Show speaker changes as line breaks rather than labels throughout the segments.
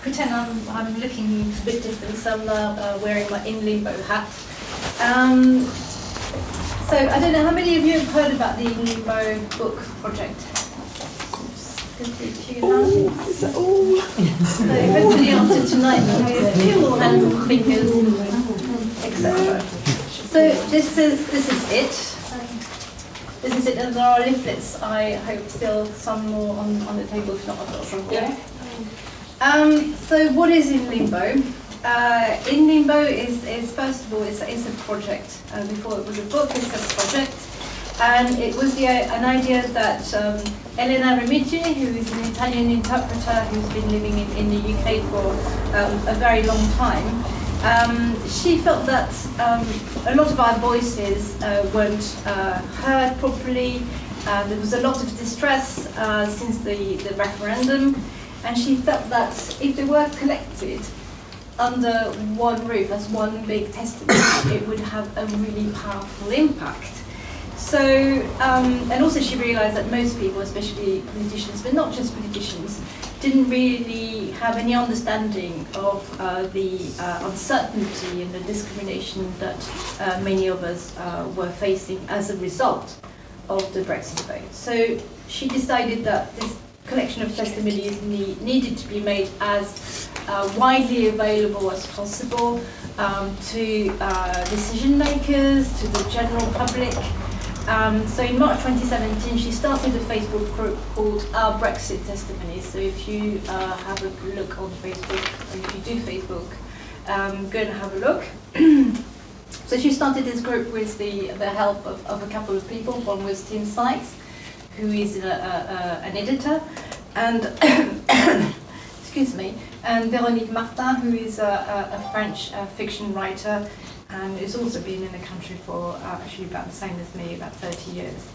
pretend I'm looking a bit different, so I'm now wearing my In Limbo hat. So I don't know how many of you have heard about the In Limbo book project. So hopefully after tonight we'll have a few more hands and fingers, etc. So this is it. This is it, and there are leaflets. I hope still some more on the table, if not I've got some here. So what is In Limbo? In Limbo is first of all, it's a project. Before it was a book, it's a project. And it was an idea that Elena Remigi, who is an Italian interpreter who's been living in the UK for a very long time, she felt that a lot of our voices weren't heard properly. There was a lot of distress since the referendum, and she felt that if they were collected under one roof as one big testimony, it would have a really powerful impact. So, and also she realised that most people, especially politicians, but not just politicians, didn't really have any understanding of the uncertainty and the discrimination that many of us were facing as a result of the Brexit vote. So she decided that this collection of testimonies needed to be made as widely available as possible to decision makers, to the general public. So in March 2017, she started a Facebook group called Our Brexit Testimonies. So if you have a look on Facebook, or if you do Facebook, go and have a look. So she started this group with the help of a couple of people. One was Tim Sykes, who is an editor, and excuse me, and Véronique Martin, who is a French fiction writer, and has also been in the country for actually about the same as me, about 30 years.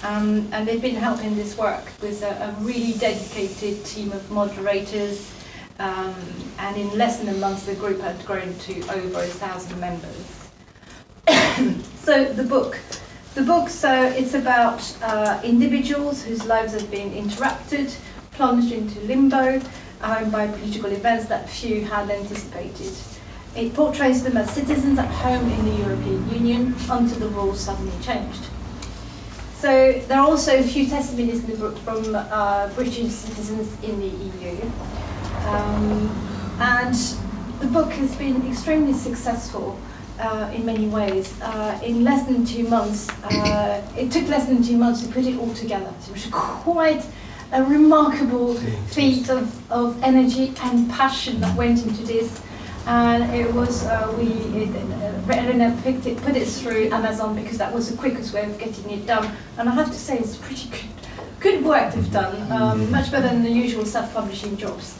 And they've been helping this work with a really dedicated team of moderators, and in less than a month the group had grown to over 1,000 members. So the book, it's about individuals whose lives have been interrupted, plunged into limbo by political events that few had anticipated. It portrays them as citizens at home in the European Union until the rules suddenly changed. So there are also a few testimonies in the book from British citizens in the EU. And the book has been extremely successful in many ways. In less than 2 months, it took less than 2 months to put it all together. So it was quite a remarkable feat of energy and passion that went into this. And it was, Elena put it through Amazon because that was the quickest way of getting it done. And I have to say, it's pretty good work they've done, much better than the usual self-publishing jobs.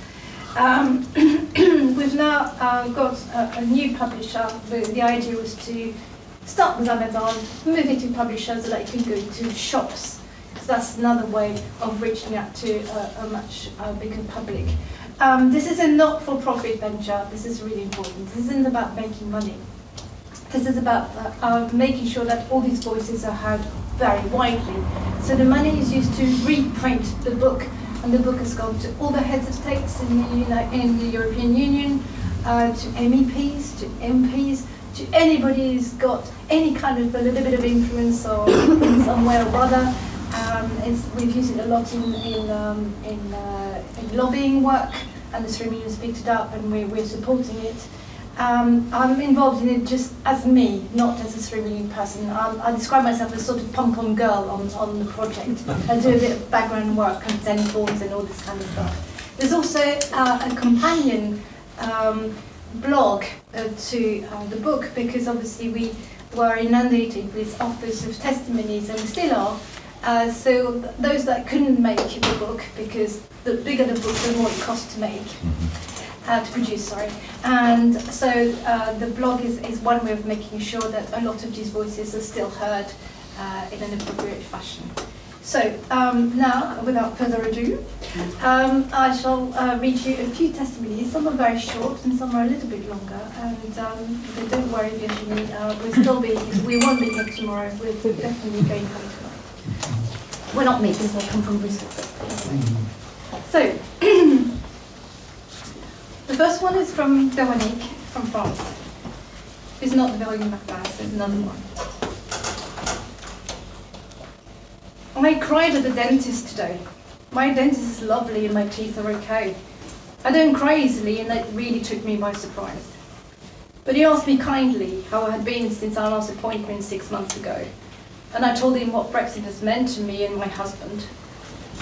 We've now got a new publisher. The idea was to start with Amazon, move it to publishers so that it can go to shops, because that's another way of reaching out to a much bigger public. This is a not-for-profit venture. This is really important. This isn't about making money. This is about making sure that all these voices are heard very widely. So the money is used to reprint the book, and the book has gone to all the heads of states in the European Union, to MEPs, to MPs, to anybody who's got any kind of a little bit of influence or in some way or other. We've used it a lot in lobbying work, and the 3 Millions picked it up, and we're supporting it. I'm involved in it just as me, not as a 3 Million person. I describe myself as sort of pom-pom girl on the project. I do a bit of background work and send forms and all this kind of stuff. There's also a companion blog to the book, because obviously we were inundated with offers of testimonies, and we still are. So those that couldn't make the book, because the bigger the book, the more it costs to make, to produce, sorry. And so the blog is one way of making sure that a lot of these voices are still heard in an appropriate fashion. So now, without further ado, I shall read you a few testimonies. Some are very short and some are a little bit longer. And but don't worry, Virginie, we won't be here tomorrow. We're definitely going home tonight. Well, not me, because I come from Bristol. So, first one is from Veronique from France. It's not the Veronique Martin, it's another one. I cried at the dentist today. My dentist is lovely and my teeth are okay. I don't cry easily, and that really took me by surprise. But he asked me kindly how I had been since our last appointment 6 months ago, and I told him what Brexit has meant to me and my husband.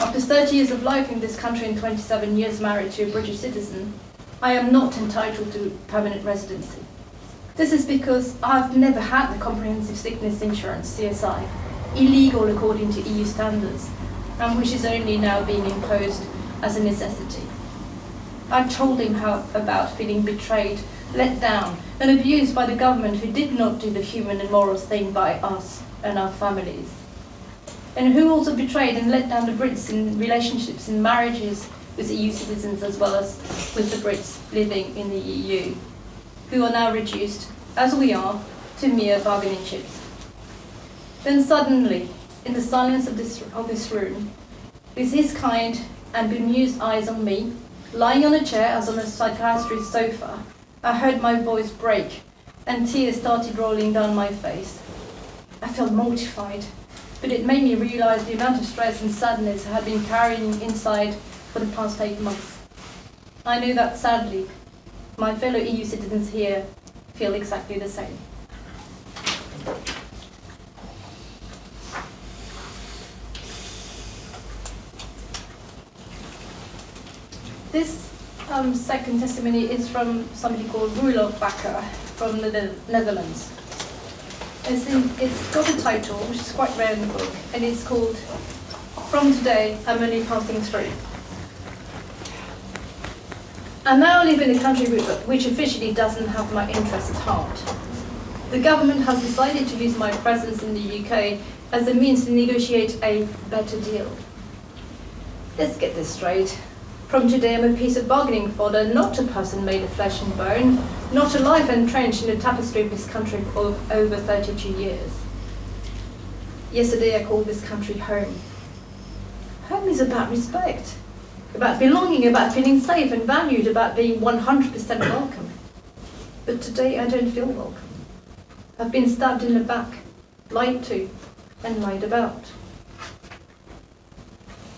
After 30 years of life in this country and 27 years married to a British citizen, I am not entitled to permanent residency. This is because I've never had the comprehensive sickness insurance, CSI, illegal according to EU standards, and which is only now being imposed as a necessity. I told him about feeling betrayed, let down, and abused by the government who did not do the human and moral thing by us and our families, and who also betrayed and let down the Brits in relationships and marriages with EU citizens as well as with the Brits living in the EU, who are now reduced, as we are, to mere bargaining chips. Then suddenly, in the silence of this room, with his kind and bemused eyes on me, lying on a chair as on a psychiatrist's sofa, I heard my voice break and tears started rolling down my face. I felt mortified, but it made me realize the amount of stress and sadness I had been carrying inside for the past 8 months. I know that sadly, my fellow EU citizens here feel exactly the same. This second testimony is from somebody called Roelof Bakker from the Netherlands. It's got a title, which is quite rare in the book, and it's called From Today, I'm Only Passing Through. I now live in a country which officially doesn't have my interests at heart. The government has decided to use my presence in the UK as a means to negotiate a better deal. Let's get this straight. From today I'm a piece of bargaining fodder, not a person made of flesh and bone, not a life entrenched in the tapestry of this country for over 32 years. Yesterday I called this country home. Home is about respect, about belonging, about feeling safe and valued, about being 100% welcome. But today I don't feel welcome. I've been stabbed in the back, lied to, and lied about.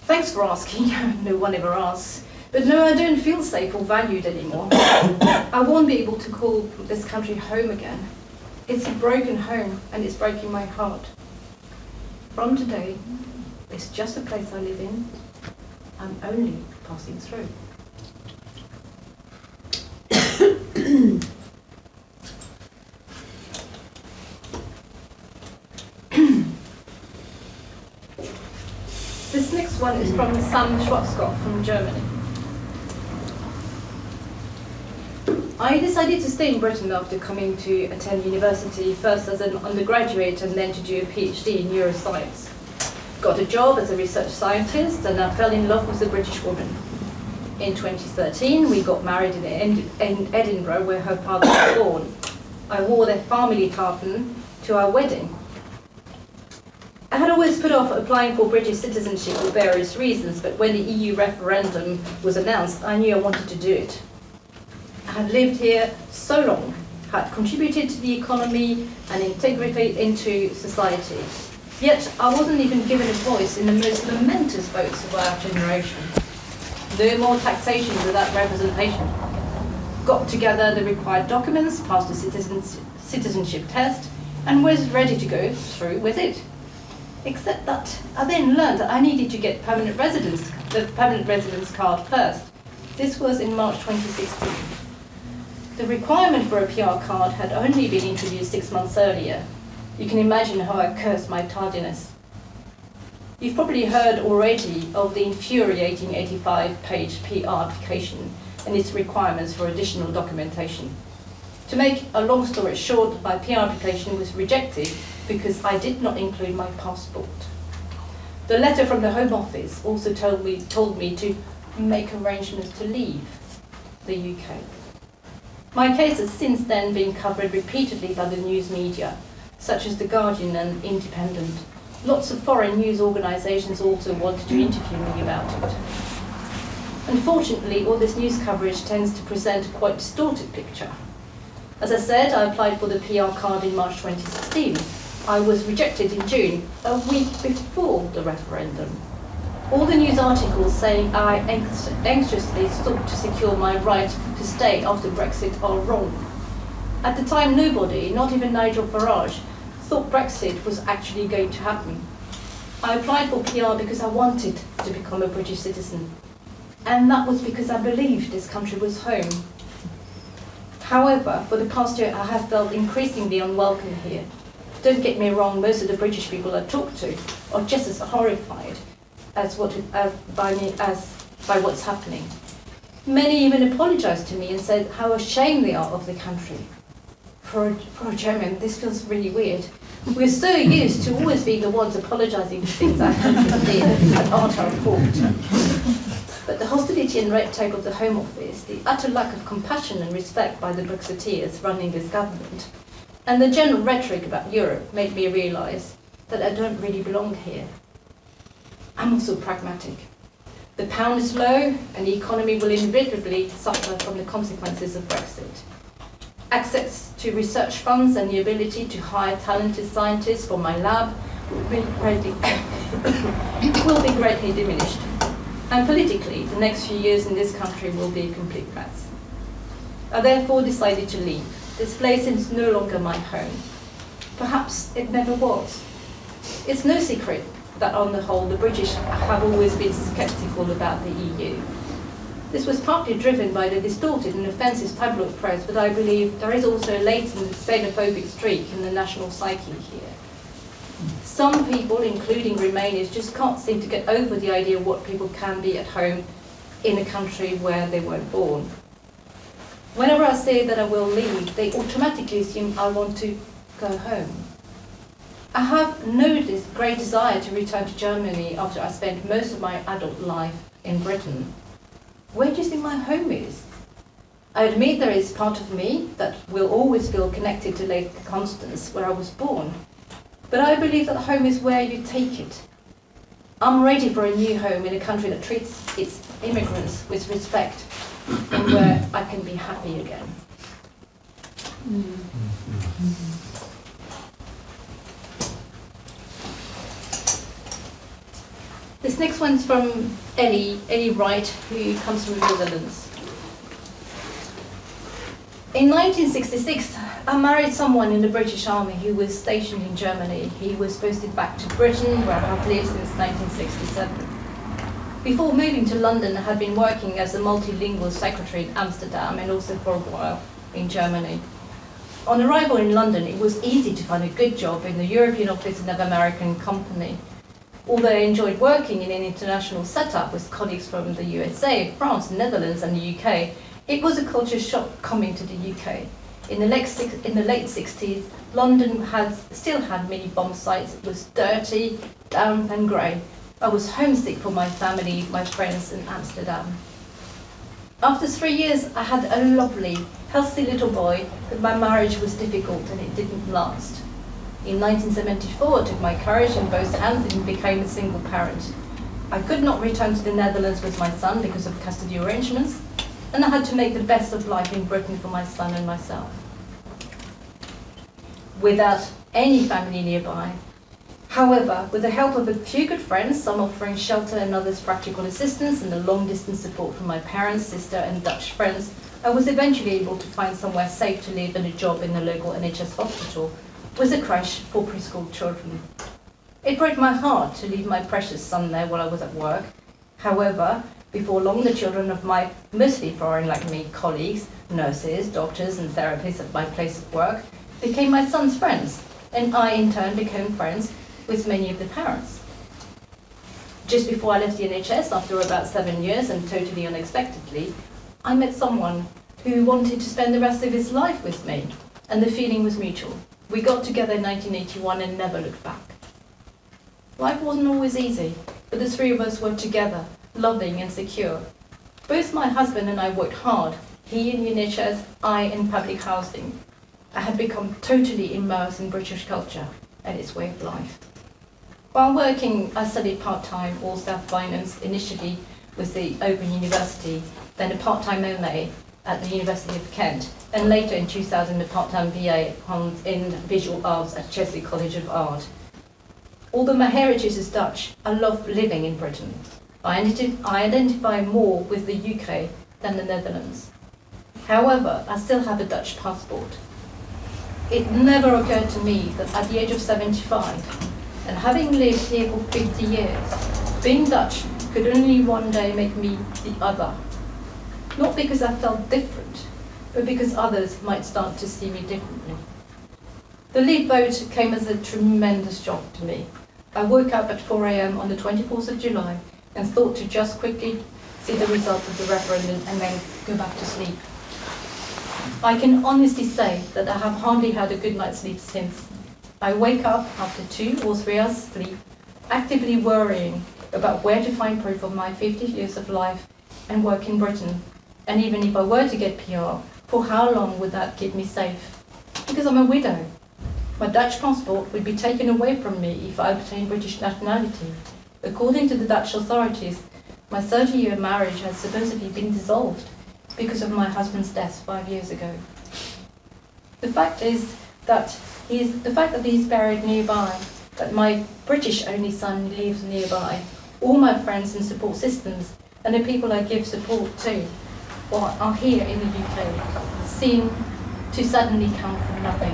Thanks for asking. No one ever asks. But no, I don't feel safe or valued anymore. I won't be able to call this country home again. It's a broken home, and it's breaking my heart. From today, it's just a place I live in. I'm only passing through. This next one is from Sam Schwarzkopf from Germany. I decided to stay in Britain after coming to attend university, first as an undergraduate and then to do a PhD in neuroscience. Got a job as a research scientist and I fell in love with a British woman. In 2013, we got married in Edinburgh, where her father was born. I wore their family tartan to our wedding. I had always put off applying for British citizenship for various reasons, but when the EU referendum was announced, I knew I wanted to do it. I had lived here so long, had contributed to the economy and integrated into society. Yet I wasn't even given a voice in the most momentous votes of our generation. No more taxation without representation. Got together the required documents, passed the citizenship test, and was ready to go through with it. Except that I then learned that I needed to get the permanent residence card first. This was in March 2016. The requirement for a PR card had only been introduced 6 months earlier. You can imagine how I cursed my tardiness. You've probably heard already of the infuriating 85-page PR application and its requirements for additional documentation. To make a long story short, my PR application was rejected because I did not include my passport. The letter from the Home Office also told me to make arrangements to leave the UK. My case has since then been covered repeatedly by the news media, such as The Guardian and Independent. Lots of foreign news organisations also wanted to interview me about it. Unfortunately, all this news coverage tends to present a quite distorted picture. As I said, I applied for the PR card in March 2016. I was rejected in June, a week before the referendum. All the news articles saying I anxiously sought to secure my right to stay after Brexit are wrong. At the time, nobody, not even Nigel Farage, thought Brexit was actually going to happen. I applied for PR because I wanted to become a British citizen. And that was because I believed this country was home. However, for the past year, I have felt increasingly unwelcome here. Don't get me wrong, most of the British people I talk to are just as horrified by what's happening. Many even apologized to me and said how ashamed they are of the country. For a German, this feels really weird. We're so used to always being the ones apologizing for things our countries did that aren't our fault. But the hostility and red tape of the Home Office, the utter lack of compassion and respect by the Brexiteers running this government, and the general rhetoric about Europe made me realise that I don't really belong here. I'm also pragmatic. The pound is low and the economy will inevitably suffer from the consequences of Brexit. Access to research funds and the ability to hire talented scientists for my lab will be greatly diminished. And politically, the next few years in this country will be a complete mess. I therefore decided to leave. This place is no longer my home. Perhaps it never was. It's no secret that on the whole, the British have always been sceptical about the EU. This was partly driven by the distorted and offensive tabloid press, but I believe there is also a latent xenophobic streak in the national psyche here. Some people, including Remainers, just can't seem to get over the idea of what people can be at home in a country where they weren't born. Whenever I say that I will leave, they automatically assume I want to go home. I have no great desire to return to Germany after I spent most of my adult life in Britain. Where do you think my home is? I admit there is part of me that will always feel connected to Lake Constance, where I was born. But I believe that home is where you take it. I'm ready for a new home in a country that treats its immigrants with respect and where I can be happy again. This next one's from Ellie Wright, who comes from the Netherlands. In 1966, I married someone in the British Army who was stationed in Germany. He was posted back to Britain, where I have lived since 1967. Before moving to London, I had been working as a multilingual secretary in Amsterdam and also for a while in Germany. On arrival in London, it was easy to find a good job in the European office of an American company. Although I enjoyed working in an international setup with colleagues from the USA, France, Netherlands and the UK, it was a culture shock coming to the UK. In the late 60s, London still had many bomb sites. It was dirty, damp and grey. I was homesick for my family, my friends in Amsterdam. After 3 years, I had a lovely, healthy little boy, but my marriage was difficult and it didn't last. In 1974, I took my courage in both hands and became a single parent. I could not return to the Netherlands with my son because of custody arrangements, and I had to make the best of life in Britain for my son and myself. Without any family nearby. However, with the help of a few good friends, some offering shelter and others practical assistance, and the long-distance support from my parents, sister and Dutch friends, I was eventually able to find somewhere safe to live and a job in the local NHS hospital, with a creche for preschool children. It broke my heart to leave my precious son there while I was at work. However, before long, the children of my mostly foreign like me colleagues, nurses, doctors and therapists at my place of work became my son's friends, and I in turn became friends with many of the parents. Just before I left the NHS, after about 7 years and totally unexpectedly, I met someone who wanted to spend the rest of his life with me, and the feeling was mutual. We got together in 1981 and never looked back. Life wasn't always easy, but the three of us were together, loving and secure. Both my husband and I worked hard, he in the NHS, I in public housing. I had become totally immersed in British culture and its way of life. While working, I studied part-time All Staff Finance, initially with the Open University, then a part-time MA at the University of Kent, and later in 2000 a part-time BA in Visual Arts at Chesley College of Art. Although my heritage is Dutch, I love living in Britain. I identify more with the UK than the Netherlands. However, I still have a Dutch passport. It never occurred to me that at the age of 75, and having lived here for 50 years, being Dutch could only one day make me the other. Not because I felt different, but because others might start to see me differently. The lead vote came as a tremendous shock to me. I woke up at 4 a.m. on the 24th of July and thought to just quickly see the result of the referendum and then go back to sleep. I can honestly say that I have hardly had a good night's sleep since. I wake up after 2 or 3 hours sleep, actively worrying about where to find proof of my 50 years of life and work in Britain. And even if I were to get PR, for how long would that keep me safe? Because I'm a widow. My Dutch passport would be taken away from me if I obtained British nationality. According to the Dutch authorities, my 30-year marriage has supposedly been dissolved because of my husband's death 5 years ago. The fact that he's buried nearby, that my British only son lives nearby, all my friends and support systems, and the people I give support to are here in the UK, seem to suddenly count for nothing.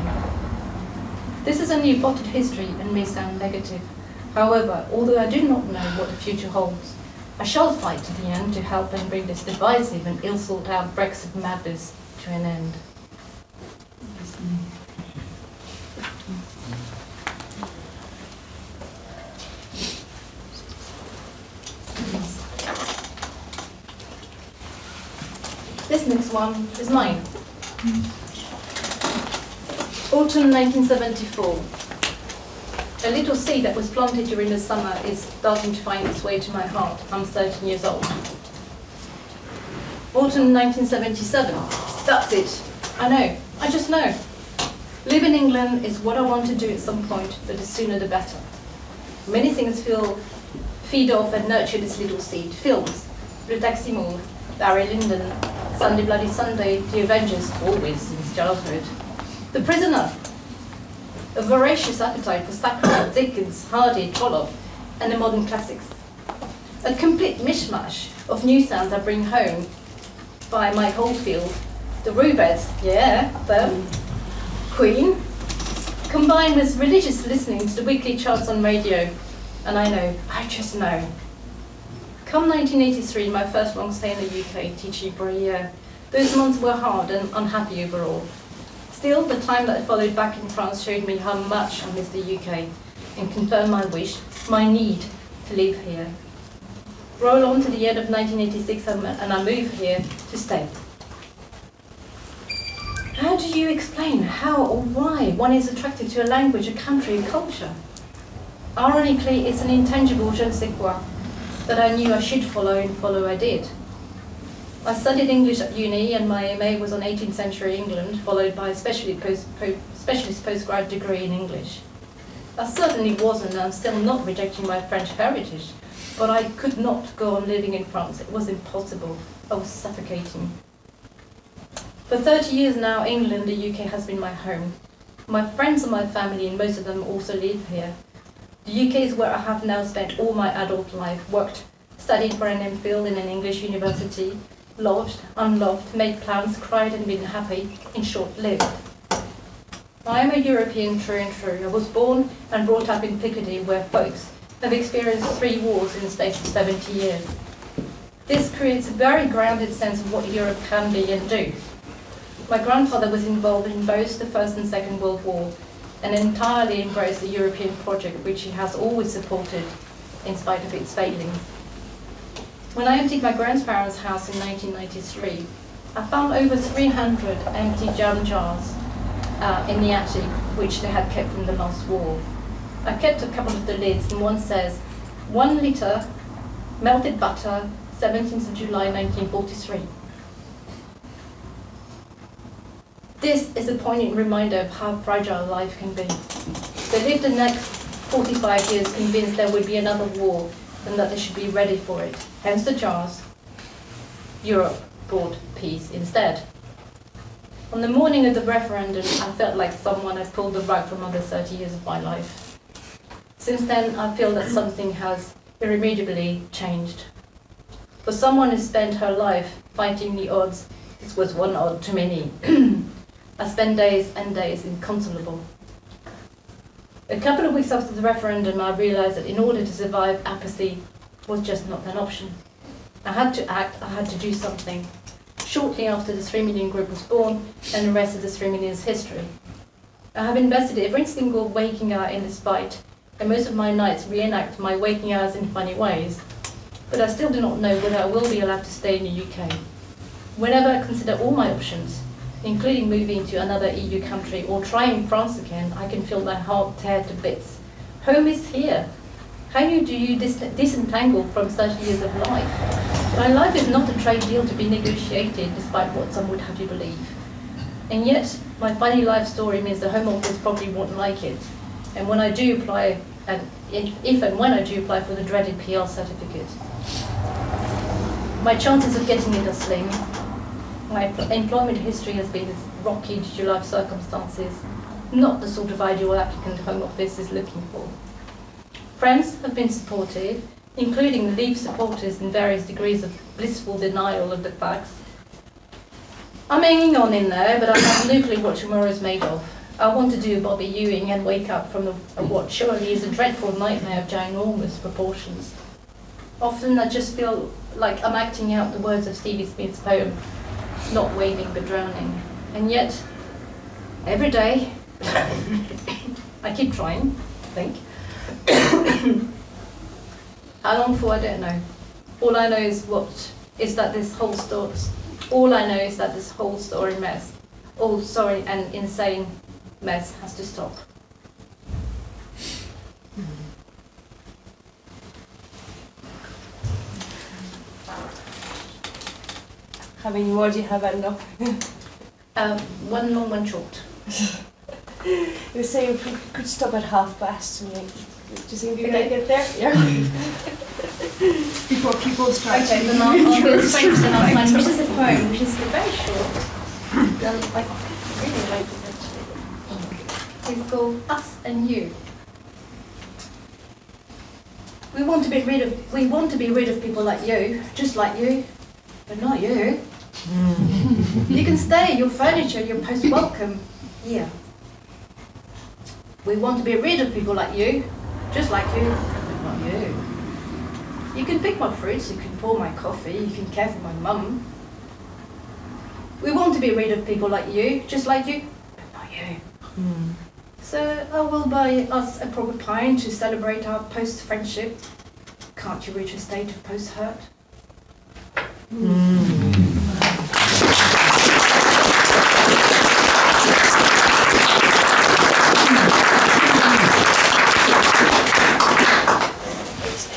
This is only a potted history and may sound negative. However, although I do not know what the future holds, I shall fight to the end to help and bring this divisive and ill-thought-out Brexit madness to an end. This next one is mine. Autumn 1974. A little seed that was planted during the summer is starting to find its way to my heart. I'm 13 years old. Autumn 1977. That's it. I know. I just know. Live in England is what I want to do at some point, but the sooner the better. Many things feed off and nurture this little seed. Films, Le Taxi Moore, Barry Lyndon, Sunday Bloody Sunday, The Avengers, always since childhood. The Prisoner, a voracious appetite for Sackville, Dickens, Hardy, Trollope, and the modern classics. A complete mishmash of new sounds I bring home by Mike Oldfield. The Rubettes, yeah, them. Queen, combined with religious listening to the weekly charts on radio. And I just know. Come 1983, my first long stay in the UK, teaching for a year. Those months were hard and unhappy overall. Still, the time that followed back in France showed me how much I miss the UK and confirmed my wish, my need to live here. Roll on to the end of 1986 and I move here to stay. How do you explain how or why one is attracted to a language, a country, a culture? Ironically, it's an intangible je ne sais quoi that I knew I should follow and follow I did. I studied English at uni and my MA was on 18th century England, followed by a specialist postgrad degree in English. I certainly wasn't and I'm still not rejecting my French heritage, but I could not go on living in France. It was impossible. I was suffocating. For 30 years now, England, the UK, has been my home. My friends and my family, and most of them also live here. The UK is where I have now spent all my adult life, worked, studied for an MPhil in an English university, loved, unloved, made plans, cried and been happy, in short, lived. I am a European through and through. I was born and brought up in Picardy, where folks have experienced 3 wars in the space of 70 years. This creates a very grounded sense of what Europe can be and do. My grandfather was involved in both the First and Second World War and entirely embraced the European project, which he has always supported in spite of its failings. When I emptied my grandparents' house in 1993, I found over 300 empty jam jars in the attic, which they had kept from the last war. I kept a couple of the lids, and one says, 1 litre, melted butter, 17th of July 1943. This is a poignant reminder of how fragile life can be. They lived the next 45 years convinced there would be another war, and that they should be ready for it. Hence the chance. Europe brought peace instead. On the morning of the referendum, I felt like someone had pulled the rug from under 30 years of my life. Since then, I feel that something has irremediably changed. For someone who spent her life fighting the odds, this was one odd too many. I spent days and days inconsolable. A couple of weeks after the referendum, I realized that in order to survive, apathy was just not an option. I had to act, I had to do something. Shortly after the 3 Million group was born, and the rest of the 3 Million's history. I have invested every single waking hour in this fight, and most of my nights reenact my waking hours in funny ways. But I still do not know whether I will be allowed to stay in the UK. Whenever I consider all my options, including moving to another EU country or trying France again, I can feel my heart tear to bits. Home is here. How do you disentangle from 30 years of life? My life is not a trade deal to be negotiated, despite what some would have you believe. And yet, my funny life story means the Home Office probably won't like it. And when I do apply, and if and when I do apply for the dreaded PR certificate, my chances of getting it are slim. My employment history has been rocky due to life circumstances, not the sort of ideal applicant Home Office is looking for. Friends have been supportive, including the Leave supporters in various degrees of blissful denial of the facts. I'm hanging on in there, but I have no clue what tomorrow is made of. I want to do a Bobby Ewing and wake up from what surely is a dreadful nightmare of ginormous proportions. Often I just feel like I'm acting out the words of Stevie Smith's poem, not waving but drowning. And yet, every day, I keep trying, I think. How long for, I don't know. All I know is that this whole story mess, and insane mess has to stop.
How many more do you have, Anne-Laure?
One long, one short.
You were saying if we could stop at past, do you think we can get there? Yeah. Before people start.
Okay, then I'll go to French and I'll find, which is a poem, which is very short. I really like it actually. It's called Us and You. We want to be rid of people like you, just like you, but not you. You can stay, your furniture, your post welcome here. We want to be rid of people like you, just like you, but not you. You can pick my fruits, you can pour my coffee, you can care for my mum. We want to be rid of people like you, just like you, but not you. So I will buy us a proper pint to celebrate our post-friendship. Can't you reach a state of post-hurt?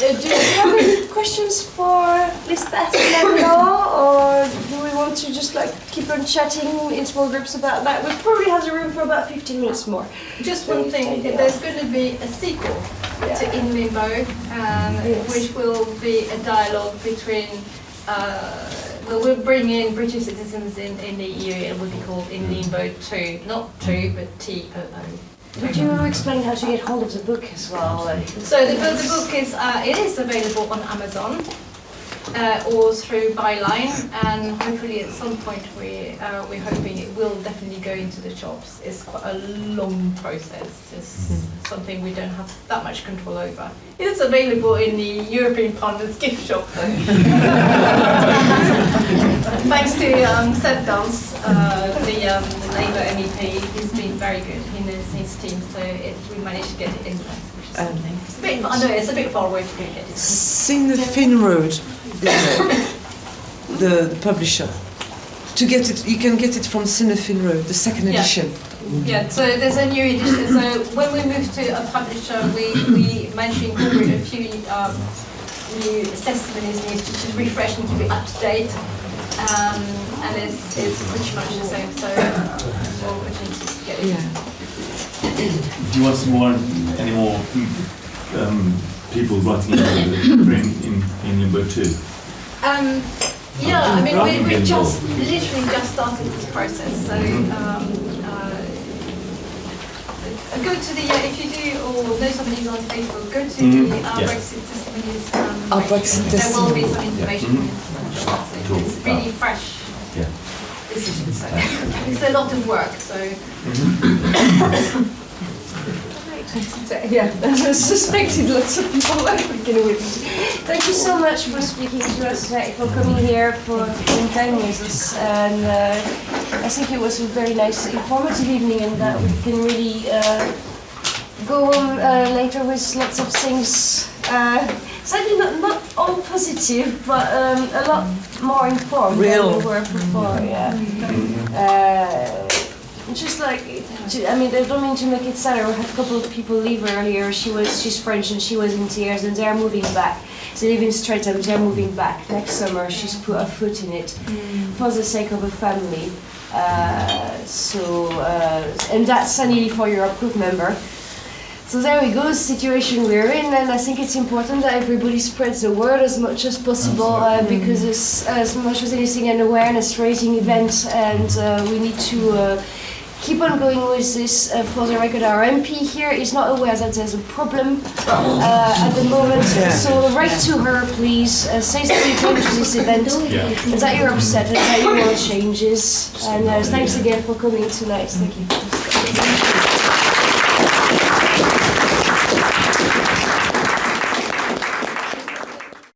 Do you have any questions for Liesbeth and Anne-Laure, or do we want to just keep on chatting in small groups about that? We probably have the room for about 15 minutes more.
Just one thing, there's going to be a sequel to In Limbo, which will be a dialogue between, we'll bring in British citizens in the EU, and it will be called In Limbo 2, not 2, but TOO.
Would you explain how to get hold of the book as well?
So the book is it is available on Amazon or through Byline, and hopefully at some point we're hoping it will definitely go into the shops. It's quite a long process. It's something we don't have that much control over. It's available in the European Partners gift shop though. Thanks to Seb Dance, the Labour MEP, he's been very good. He knows his team, so we managed to get it in place, which is something. I know it's a bit far away to get it.
Fin Road, the publisher. To get it, you can get it from Cinefin Road, the second edition.
Yeah, so there's a new edition. So when we moved to a publisher, we managed to incorporate a few new testimonies to refresh and keep it up to date. And it's pretty much the same. So more opportunities to get it.
Yeah.
Do you want any more people writing in Limbo too?
Yeah, I mean,
Writing
we
in
just
law.
literally just started this process. So go to the if you do or know somebody who's on Facebook, go to the
Yeah.
Brexit testimonies.
Our Brexit
There will be
testimony.
some information. So it's really fresh
Yeah.
decision. So it's a lot of work. So.
Yeah, I suspected lots of people were working with me. Thank you so much for speaking to us today, for coming here, for spending time with us. And I think it was a very nice, informative evening, and that we can really go on later with lots of things. Sadly, not all positive, but a lot more informed
Real.
than we were before. Yeah. Just like, I mean, I don't mean to make it sad. I had a couple of people leave earlier. She's French and she was in tears, and they're moving back. They live in Streatham, they're moving back next summer. She's put her foot in it for the sake of a family. And that's an 84 Europe group member. So there we go, the situation we're in, and I think it's important that everybody spreads the word as much as possible, because it's as much as anything an awareness-raising event, and we need to keep on going with this. For the record, our MP here is not aware that there's a problem at the moment, so write to her, please. Say that you came to this event, and that you're upset, and that you want changes. And thanks again for coming tonight. Thank you.